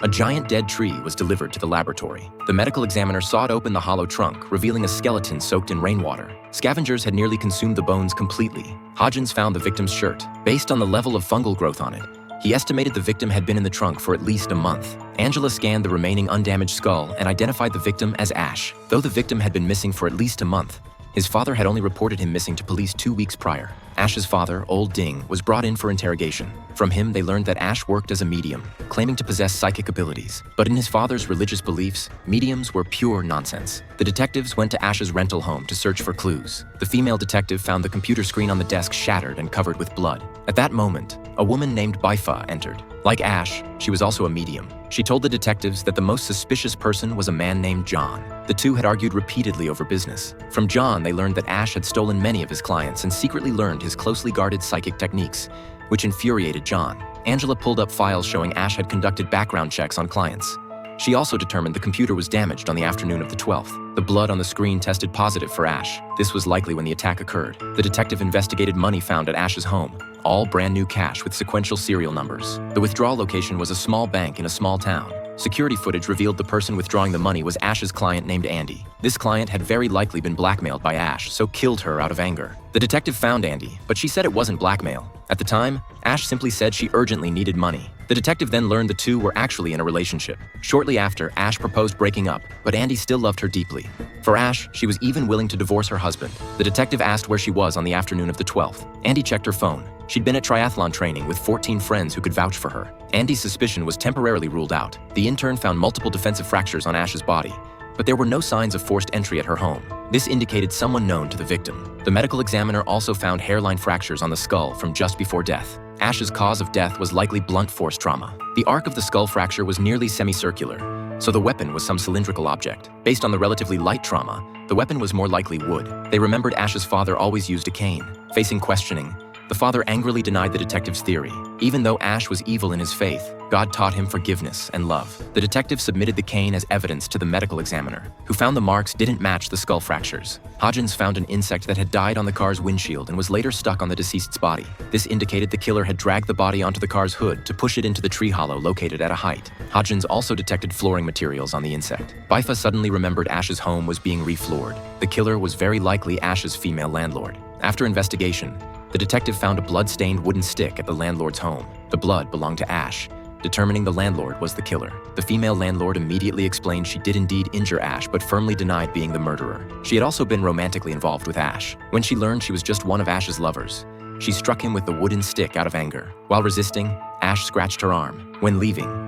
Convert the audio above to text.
A giant dead tree was delivered to the laboratory. The medical examiner sawed open the hollow trunk, revealing a skeleton soaked in rainwater. Scavengers had nearly consumed the bones completely. Hodgins found the victim's shirt. Based on the level of fungal growth on it, he estimated the victim had been in the trunk for at least a month. Angela scanned the remaining undamaged skull and identified the victim as Ash. Though the victim had been missing for at least a month, his father had only reported him missing to police 2 weeks prior. Ash's father, Old Ding, was brought in for interrogation. From him, they learned that Ash worked as a medium, claiming to possess psychic abilities. But in his father's religious beliefs, mediums were pure nonsense. The detectives went to Ash's rental home to search for clues. The female detective found the computer screen on the desk shattered and covered with blood. At that moment, a woman named Bifa entered. Like Ash, she was also a medium. She told the detectives that the most suspicious person was a man named John. The two had argued repeatedly over business. From John, they learned that Ash had stolen many of his clients and secretly learned his closely guarded psychic techniques, which infuriated John. Angela pulled up files showing Ash had conducted background checks on clients. She also determined the computer was damaged on the afternoon of the 12th. The blood on the screen tested positive for Ash. This was likely when the attack occurred. The detective investigated money found at Ash's home, all brand new cash with sequential serial numbers. The withdrawal location was a small bank in a small town. Security footage revealed the person withdrawing the money was Ash's client named Andy. This client had very likely been blackmailed by Ash, so killed her out of anger. The detective found Andy, but she said it wasn't blackmail. At the time, Ash simply said she urgently needed money. The detective then learned the two were actually in a relationship. Shortly after, Ash proposed breaking up, but Andy still loved her deeply. For Ash, she was even willing to divorce her husband. The detective asked where she was on the afternoon of the 12th. Andy checked her phone. She'd been at triathlon training with 14 friends who could vouch for her. Andy's suspicion was temporarily ruled out. The intern found multiple defensive fractures on Ash's body, but there were no signs of forced entry at her home. This indicated someone known to the victim. The medical examiner also found hairline fractures on the skull from just before death. Ash's cause of death was likely blunt force trauma. The arc of the skull fracture was nearly semicircular, so the weapon was some cylindrical object. Based on the relatively light trauma, the weapon was more likely wood. They remembered Ash's father always used a cane. Facing questioning, the father angrily denied the detective's theory. Even though Ash was evil in his faith, God taught him forgiveness and love. The detective submitted the cane as evidence to the medical examiner, who found the marks didn't match the skull fractures. Hodgins found an insect that had died on the car's windshield and was later stuck on the deceased's body. This indicated the killer had dragged the body onto the car's hood to push it into the tree hollow located at a height. Hodgins also detected flooring materials on the insect. Bifa suddenly remembered Ash's home was being refloored. The killer was very likely Ash's female landlord. After investigation, the detective found a blood-stained wooden stick at the landlord's home. The blood belonged to Ash, determining the landlord was the killer. The female landlord immediately explained she did indeed injure Ash, but firmly denied being the murderer. She had also been romantically involved with Ash. When she learned she was just one of Ash's lovers, she struck him with the wooden stick out of anger. While resisting, Ash scratched her arm. When leaving,